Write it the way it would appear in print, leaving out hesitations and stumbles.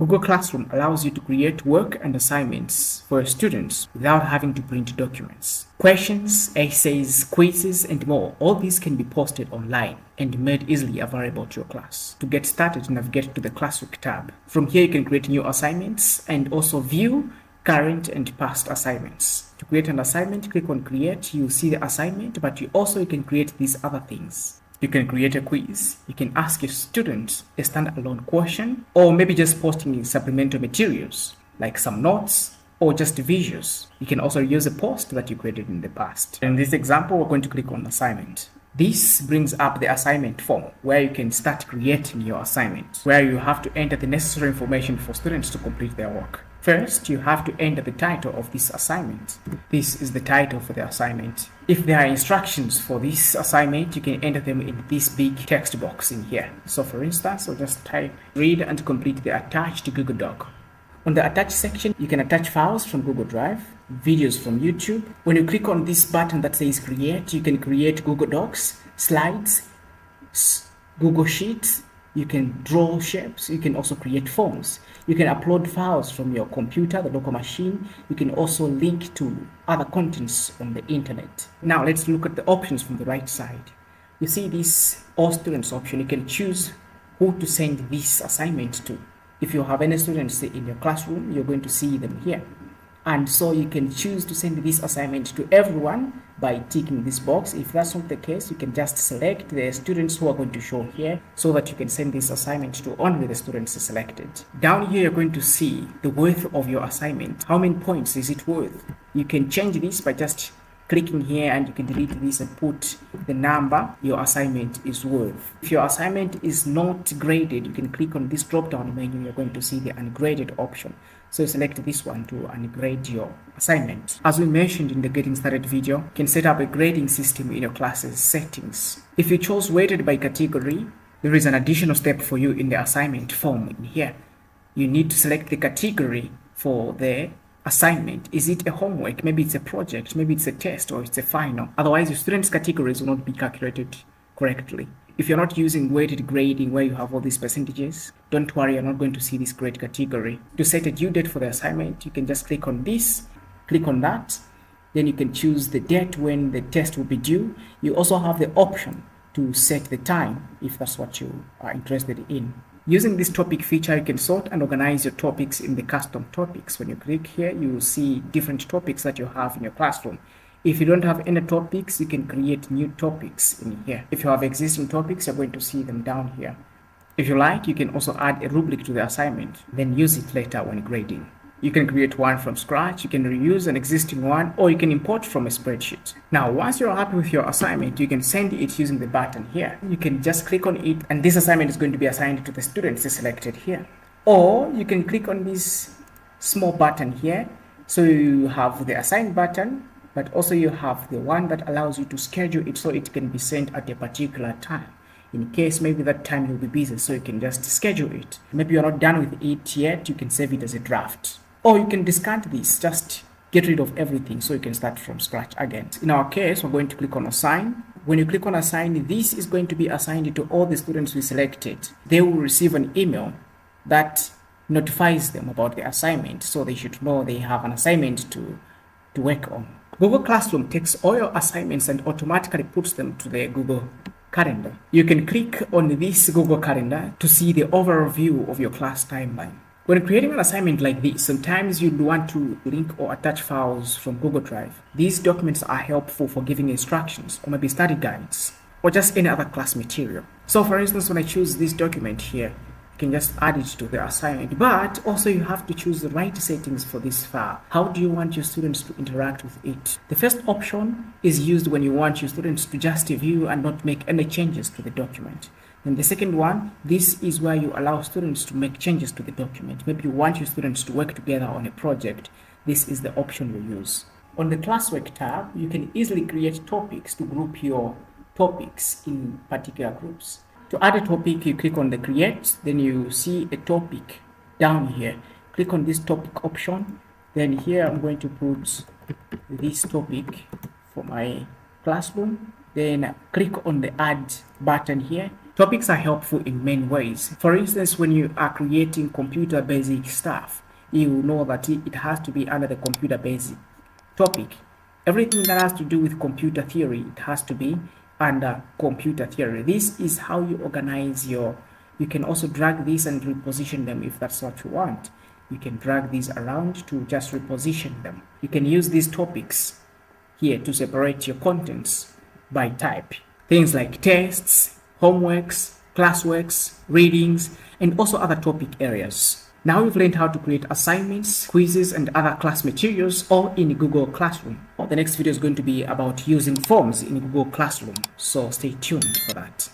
Google Classroom allows you to create work and assignments for your students without having to print documents. Questions, essays, quizzes, and more, all these can be posted online and made easily available to your class. To get started, navigate to the Classwork tab. From here, you can create new assignments and also view current and past assignments. To create an assignment, click on Create. You'll see the assignment, but you can create these other things. You can create a quiz. You can ask your students a standalone question, or maybe just posting supplemental materials like some notes or just visuals. You can also use a post that you created in the past. In this example, we're going to click on Assignment. This brings up the assignment form where you can start creating your assignment, where you have to enter the necessary information for students to complete their work. First, you have to enter the title of this assignment. This is the title for the assignment. If there are instructions for this assignment, you can enter them in this big text box in here. So for instance, I'll just type read and complete the attached Google Doc. On the attach section, you can attach files from Google Drive, videos from YouTube. When you click on this button that says create, you can create Google Docs, slides, Google Sheets. You can draw shapes. You can also create forms. You can upload files from your computer, the local machine. You can also link to other contents on the internet. Now let's look at the options from the right side. You see this all students option. You can choose who to send this assignment to. If you have any students in your classroom, you're going to see them here. And so you can choose to send this assignment to everyone by ticking this box. If that's not the case, you can just select the students who are going to show here so that you can send this assignment to only the students selected. Down here, you're going to see the worth of your assignment. How many points is it worth? You can change this by just clicking here, and you can delete this and put the number your assignment is worth. If your assignment is not graded, you can click on this drop down menu. You're going to see the ungraded option. So select this one to ungrade your assignment. As we mentioned in the getting started video, you can set up a grading system in your class's settings. If you chose weighted by category, there is an additional step for you in the assignment form in here. You need to select the category for the assignment. Is it a homework? Maybe it's a project, maybe it's a test, or it's a final. Otherwise, your students' categories will not be calculated correctly. If you're not using weighted grading where you have all these percentages, don't worry, you're not going to see this grade category. To set a due date for the assignment, you can just click on this, click on that, then you can choose the date when the test will be due. You also have the option to set the time if that's what you are interested in. Using this topic feature, you can sort and organize your topics in the custom topics. When you click here, you will see different topics that you have in your classroom. If you don't have any topics, you can create new topics in here. If you have existing topics, you're going to see them down here. If you like, you can also add a rubric to the assignment, then use it later when grading. You can create one from scratch, you can reuse an existing one, or you can import from a spreadsheet. Now, once you're happy with your assignment, you can send it using the button here. You can just click on it, and this assignment is going to be assigned to the students selected here. Or you can click on this small button here. So you have the assign button, but also you have the one that allows you to schedule it so it can be sent at a particular time. In case maybe that time you'll be busy, so you can just schedule it. Maybe you're not done with it yet, you can save it as a draft. Or you can discard this, just get rid of everything so you can start from scratch again. In our case, we're going to click on Assign. When you click on Assign, this is going to be assigned to all the students we selected. They will receive an email that notifies them about the assignment, so they should know they have an assignment to work on. Google Classroom takes all your assignments and automatically puts them to the Google Calendar. You can click on this Google Calendar to see the overall view of your class timeline. When creating an assignment like this, sometimes you'd want to link or attach files from Google Drive. These documents are helpful for giving instructions or maybe study guides or just any other class material. So for instance, when I choose this document here, you can just add it to the assignment, but also you have to choose the right settings for this file. How do you want your students to interact with it? The first option is used when you want your students to just view and not make any changes to the document. And the second one, this is where you allow students to make changes to the document. Maybe you want your students to work together on a project. This is the option you use. On the Classwork tab, you can easily create topics to group your topics in particular groups. To add a topic, you click on the create, then you see a topic down here. Click on this topic option. Then here I'm going to put this topic for my classroom. Then click on the add button here. Topics are helpful in many ways. For instance, when you are creating computer basic stuff, you know that it has to be under the computer basic topic. Everything that has to do with computer theory, it has to be under computer theory. This is how you organize you can also drag this and reposition them if that's what you want. You can drag these around to just reposition them. You can use these topics here to separate your contents by type. Things like tests, homeworks, classworks, readings, and also other topic areas. Now we've learned how to create assignments, quizzes, and other class materials all in Google Classroom. The next video is going to be about using forms in Google Classroom, so stay tuned for that.